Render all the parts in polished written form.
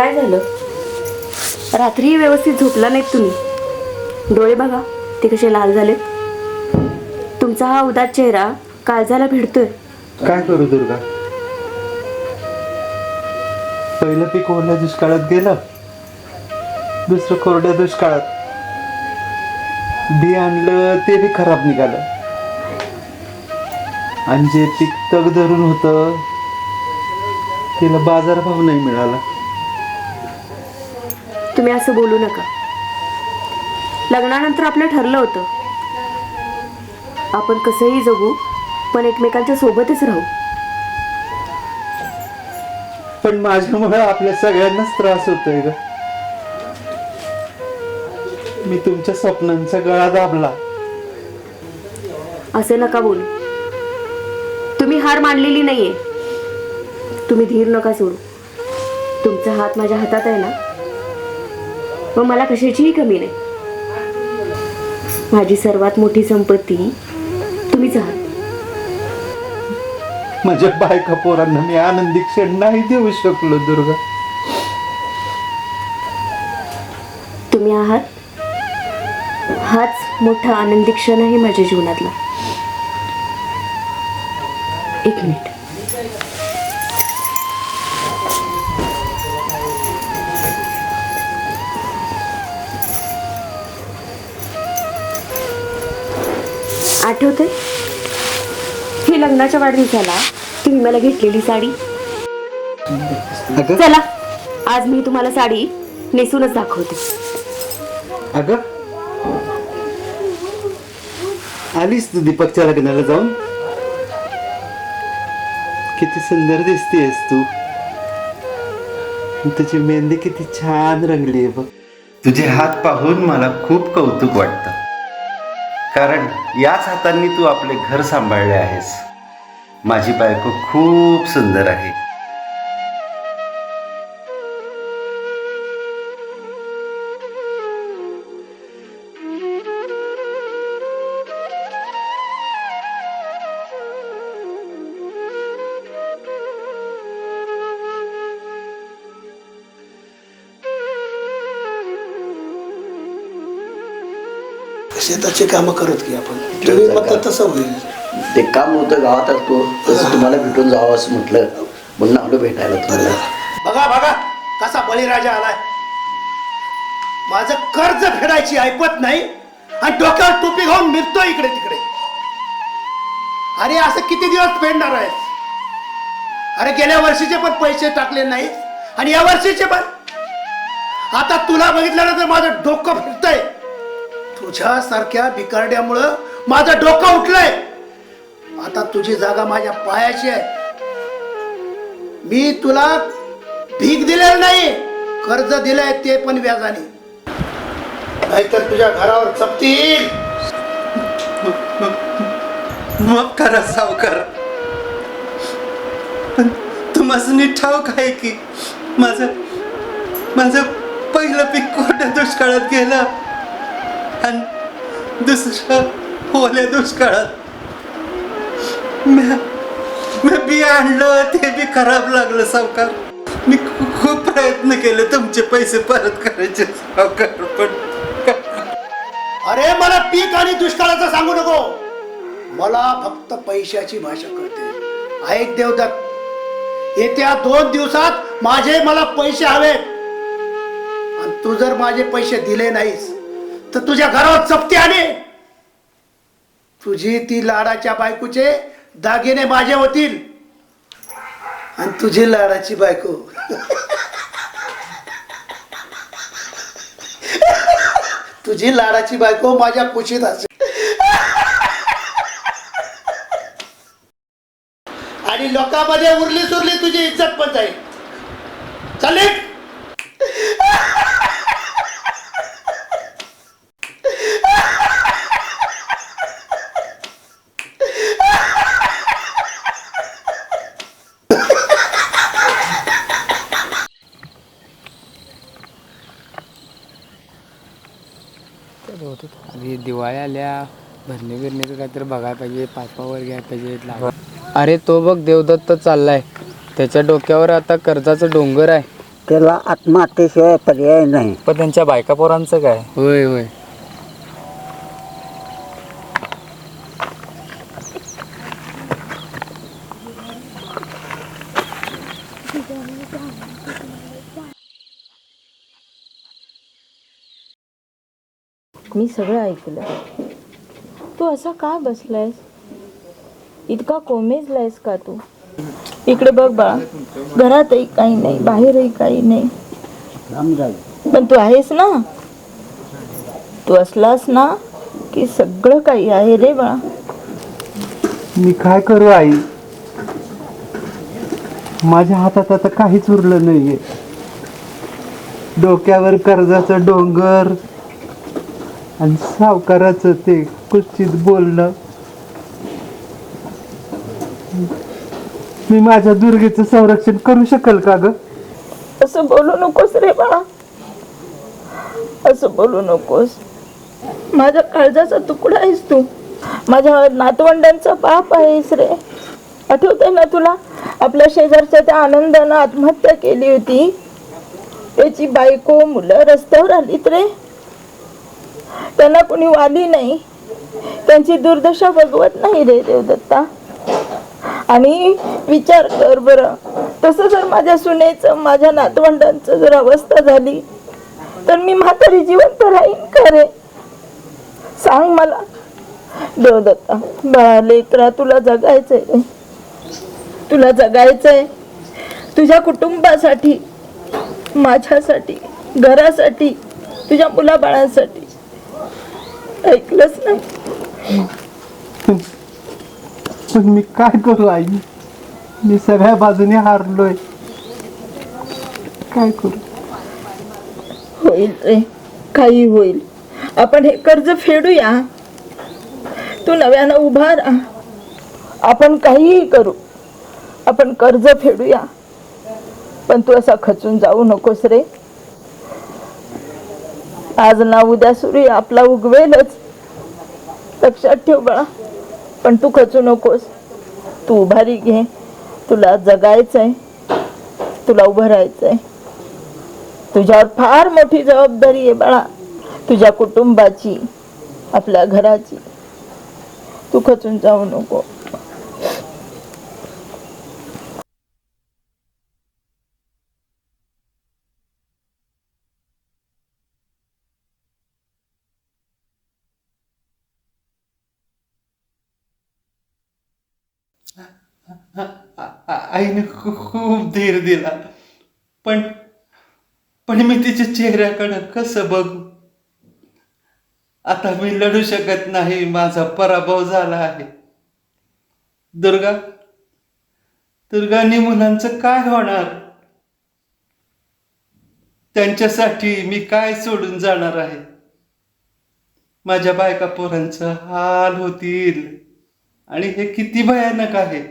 काय झालं? रात्री व्यवस्थित झोपला नाहीत तुम्ही. डोळे बघा ते कसे लाल झाले. तुमचा हा उदास चेहरा काळजाला भिडतोय. काय करू दुर्गा, पहिलं पीक ओल्या दुष्काळात गेलं, दुसरं कोरड्या दुष्काळात. बी आणलं ते बी खराब निघालं, आणि जे पीक तग धरून होतं त्याला बाजारभाव नाही मिळाला. तुम्ही असं बोलू नका. लग्नानंतर आपलं ठरलं होतं आपण कसंही जगू, पण एकमेकांच्या सोबतच राहू. पण माझ्यामुळे आपल्या सगळ्यांनाच त्रास होतोय ग. मी तुमच्या स्वप्नांचा गळा दाबला. असे नका बोलू. तुम्ही हार मानलेली नाहीये. तुम्ही धीर नका सोडू. तुमचा हात माझ्या हातात आहे ना, मग मला कशाचीही कमी नाही. माझी सर्वात मोठी संपत्ती तुम्हीच आहात. माझ्या बायका पोरांना मी आनंदी क्षण नाही देऊ शकलो दुर्गा. तुम्ही आहात हाच मोठा आनंदी क्षण आहे माझ्या जीवनातला. एक मिनिट. आठवतंय ही लग्नाच्या वाढदिवसाला तुम्ही मला घेतलेली साडी? चला आज मी तुम्हाला साडी नेसूनच दाखवते. अगं, आलीस तू दीपकच्या लग्नाला जाऊन? किती सुंदर दिसतेस तू. तुझी मेहंदी किती छान रंगली आहे बघ. तुझे हात पाहून मला खूप कौतुक वाटतं, कारण याच हातांनी तू आपले घर सांभाळले आहेस. माझी बायको खूप सुंदर आहे. शेताची कामं करत की आपण तुम्ही म्हणता तसं होईल. ते काम होतं गावात तो तसं तुम्हाला भेटून जावं असं म्हटलं, म्हणून आलो भेटायला तुम्हाला. बघा बघा कसा बळीराजा आलाय. माझं कर्ज फेडायची ऐपत नाही आणि डोक्यावर टोपी घालून मिरतो इकडे तिकडे. अरे असं किती दिवस फेडणार आहेस? अरे गेल्या वर्षीचे पण पैसे टाकले नाही आणि या वर्षीचे पण. आता तुला बघितल्यानंतर माझं डोकं फिरतंय. तुझ्यासारख्या बिकारड्यामुळं माझं डोकं उठलंय. आता तुझी जागा माझ्या पायाची आहे. मी तुला भीक दिलेलं नाही, कर्ज दिलंय ते पण व्याजाने. नाहीतर तुझ्या घरावर चपती येईल. मग करा सावकार, पण तुम्हाला नीट ठाऊक आहे की माझं पहिलं पीक कोरड्या दुष्काळात गेलं आणि दुसरं ओल्या दुष्काळात. मी बी आणलं ते बी खराब लागलं सावकार. मी खूप प्रयत्न केले तुमचे पैसे परत करायचे सावकार, पण अरे मला पीक आणि दुष्काळाचं सांगू नको. मला फक्त पैशाची भाषा कळते. ऐक देवदत्त, येत्या 2 दिवसात मला पैसे हवेत. आणि तू जर माझे पैसे दिले नाहीस तर तुझ्या घरावर चपटी आली. तुझी ती लाडाच्या बायकोचे दागिने माझे होतील आणि तुझी लाडाची बायको तुझी लाडाची बायको माझ्या कुशीत असेल आणि लोकांमध्ये उरली सुरली तुझी इज्जत पण जाईल. चालेल. अरे दिवाळी आल्या, भरणे बिरणेचं काहीतरी बघायला पाहिजे, पाचपावर घ्यायला पाहिजे. अरे तो बघ देवदत्त चाललाय, त्याच्या डोक्यावर आता कर्जाचं डोंगर आहे. त्याला आत्महत्येशिवाय पर्याय नाही. पण त्यांच्या बायका पोरांचं काय? होय होय. मी सगळं ऐकलं. तू असा का बसलायस? इतका कोमेजलायस का तू? इकडे बघ बाळा, घरातही काही नाही, बाहेरही काही नाही, पण तू आहेस ना. तू असलास ना की सगळं काही आहे रे बाळा. मी काय करू आई? माझ्या हातात आता काहीच उरलं नाहीये. डोक्यावर कर्जाचं डोंगर आणि सावकाराचं ते कुचित बोलणं. मी माझ्या दुर्गेचं संरक्षण करू शकेल का ग? असं बोलू नकोस रे बाळा, असं बोलू नकोस. माझ्या काळजाचा तुकडा आहेस तू, माझ्या नातवंडांचा बाप आहेस रे. आठवतंय ना तुला, आपल्या शेजारच्या त्या आनंदानं आत्महत्या केली होती, त्याची बायको मुलं रस्त्यावर आलीत रे. त्यांना कोणी वाली नाही, त्यांची दुर्दशा बघवत नाही रे देवदत्ता. आणि विचार कर बरं, तसं जर माझ्या सुनेचं, माझ्या नातवंडांचं जर अवस्था झाली तर मी म्हातारी जिवंत राहीन का रे? सांग मला देवदत्ता. बाळा लेकरा, तुला जगायचंय रे, तुला जगायचंय. तुझ्या कुटुंबासाठी, माझ्यासाठी, घरासाठी, तुझ्या मुलाबाळांसाठी. ऐकलंच नाही? पण मी काय करू आई? मी सगळ्या बाजूने हारलोय. काय करू? होईल रे, काही होईल. आपण हे कर्ज फेडूया, तू नव्यानं उभा राहा. आपण काहीही करू, आपण कर्ज फेडूया. पण तू असा खचून जाऊ नकोस रे. आज ना उद्या सूर्य आपला उगवेलच, लक्षात ठेव बाळा. पण तू खचू नकोस, तू उभारी घे. तुला जगायचंय, तुला उभं राहायचंय. तुझ्यावर फार मोठी जबाबदारी आहे बाळा, तुझ्या कुटुंबाची, आपल्या घराची. तू खचून जाऊ नको. आईने खूप धीर दिला, पण पण मी तिच्या चेहऱ्याकडे कसं बघू? आता मी लढू शकत नाही, माझा पराभव झाला आहे. दुर्गानी मुलांचं काय होणार? त्यांच्यासाठी मी काय सोडून जाणार आहे? माझ्या बायका पोरांचं हाल होतील, आणि हे किती भयानक आहे.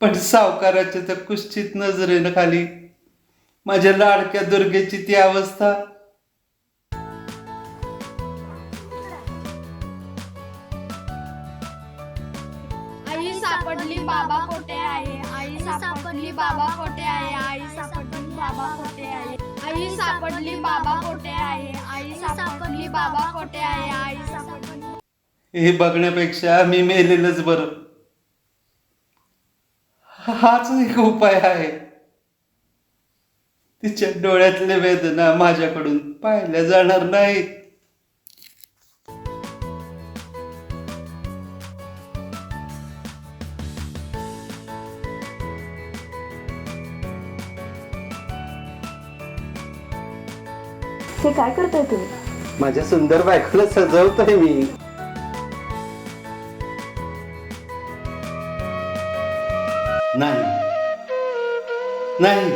पण सावकाराच्या त्या कुश्चित नजरेनं खाली माझ्या लाडक्या दुर्गेची ती अवस्था. आई सापडली बाबा कोठे आहे? आई सापडली बाबा कोठे आहे? आई सापडली बाबा कोठे आहे? आई सापडली बाबा कोठे आहे? आई सापडली बाबा कोठे आहे? आई सापडली. हे बघण्यापेक्षा मी मेलेलंच बरं. हाच एक उपाय आहे. तिच्या डोळ्यातल्या वेदना माझ्याकडून पाहिल्या जाणार नाहीत. हे काय करताय तुम्ही? माझ्या सुंदर बायकोला सजवतोय मी. नाही नाही,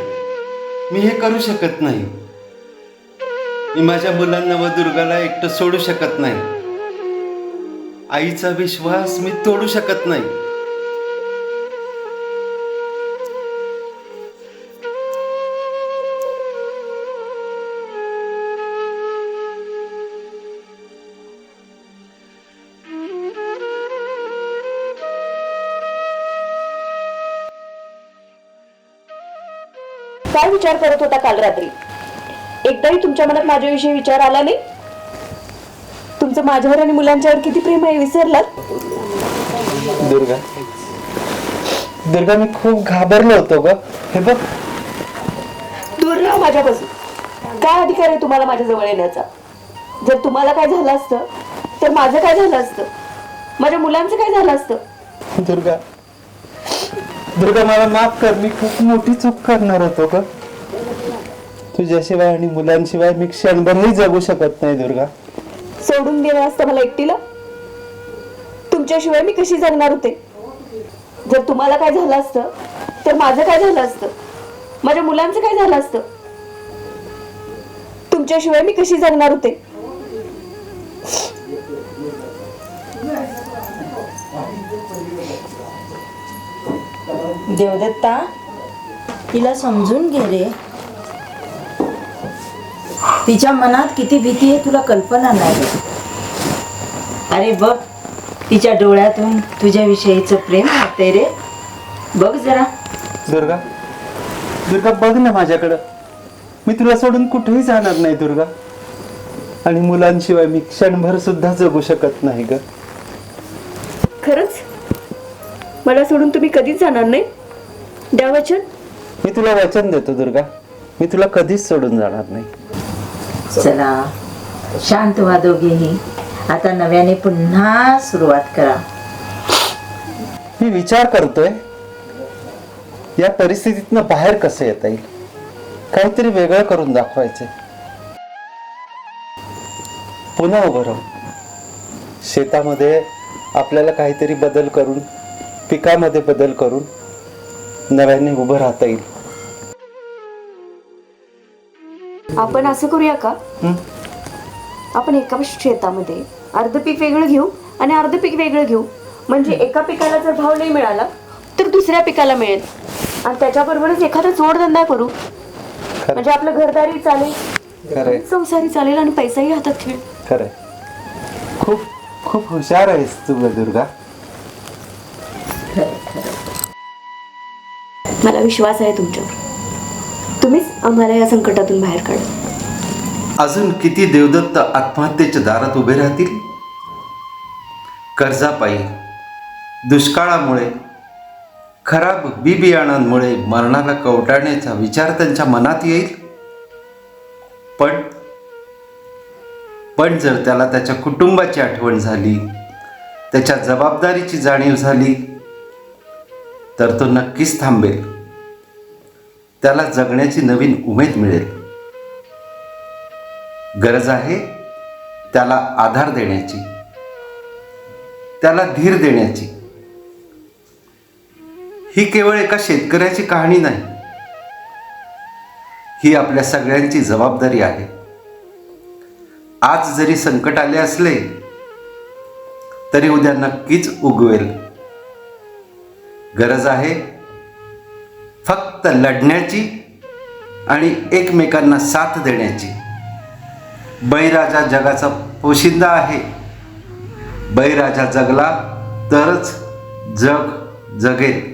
मी हे करू शकत नाही. मी माझ्या मुलांना व दुर्गाला एकटं सोडू शकत नाही. आईचा विश्वास मी तोडू शकत नाही. काय विचार करत होता काल रात्री? एकदाही तुमच्या मनात माझ्याविषयी विचार आला नाही? तुमचं माझ्यावर आणि मुलांच्यावर किती प्रेम आहे विसरलात? दुर्गा, दुर्गा, मी खूप घाबरलो होतो ग. हे बघ, दूर राहा माझ्यापासून. काय अधिकार आहे तुम्हाला माझ्या जवळ येण्याचा? जर तुम्हाला काय झालं असतं तर माझं काय झालं असतं? माझ्या मुलांचं काय झालं असतं? दुर्गा, दुर्गा, मला माफ कर. मी खूप मोठी चूक करणार होतो ग. तुझ्याशिवाय आणि मुलांशिवाय मी क्षणभरही जगू शकत नाही दुर्गा. सोडून दिलं असतं मला एकटीला? तुमच्याशिवाय मी कशी जगणार होते? जर तुम्हाला काय झालं असतं तर माझं काय झालं असतं? माझ्या मुलांचं काय झालं असतं? तुमच्याशिवाय मी कशी जगणार होते? देवदत्ता, तिला समजून घे रे. तिच्या मनात किती भीती आहे तुला कल्पना नाही. अरे बघ, तिच्या डोळ्यातून तुझ्याविषयीचं प्रेम वाटतंय रे. बघ जरा. दुर्गा, दुर्गा, बघ ना माझ्याकडं. मी तुला सोडून कुठेही जाणार नाही दुर्गा. आणि मुलांशिवाय मी क्षणभर सुद्धा जगू शकत नाही ग. खरंच मला सोडून तुम्ही कधीच जाणार नाही? द्या वचन. मी तुला वचन देतो दुर्गा, मी तुला कधीच सोडून जाणार नाही. चला, शांत व्हा दोघेही. आता नव्याने पुन्हा सुरुवात करा. मी विचार करतोय या परिस्थितीतनं बाहेर कसं येता येईल. काहीतरी वेगळं करून दाखवायचंय. पुन्हा उभं राहू. शेतामध्ये आपल्याला काहीतरी बदल करून, पिकामध्ये बदल करून नव्याने उभं राहता येईल. आपण असं करूया का? आपण एका शेतामध्ये अर्ध पीक वेगळं घेऊ आणि अर्ध पीक वेगळं घेऊ. म्हणजे एका पिकाला जर भाव नाही मिळाला तर दुसऱ्या पिकाला मिळेल. आणि त्याच्याबरोबरच एखादा जोडधंदा करू. म्हणजे आपलं घरदारी चालेल, खरंय, संसारी चालेल आणि पैसाही हातात ठेवेल. खरंय. खूप खूप हुशार आहेस तू ग दुर्गा. मला विश्वास आहे तुमच्यावर. तुम्हीच आम्हाला या संकटातून बाहेर काढा. अजून किती देवदत्त आत्महत्येच्या दारात उभे राहतील? कर्जापायी, दुष्काळामुळे, खराब बी बियाणांमुळे मरणाला कवटाळण्याचा विचार त्यांच्या मनात येईल. पण जर त्याला त्याच्या कुटुंबाची आठवण झाली, त्याच्या जबाबदारीची जाणीव झाली, तर तो नक्कीच थांबेल. त्याला जगण्याची नवीन उमेद मिळेल. गरज आहे त्याला आधार देण्याची, त्याला धीर देण्याची. ही केवळ एका शेतकऱ्याची कहाणी नाही, ही आपल्या सगळ्यांची जबाबदारी आहे. आज जरी संकट आले असले तरी उद्या नक्कीच उगवेल. गरज आहे फक्त लढण्याची आणि एकमेकांना साथ देण्याची. बळीराजा जगाचा पोशिंदा आहे. बळीराजा जगला तरच जग जगेल.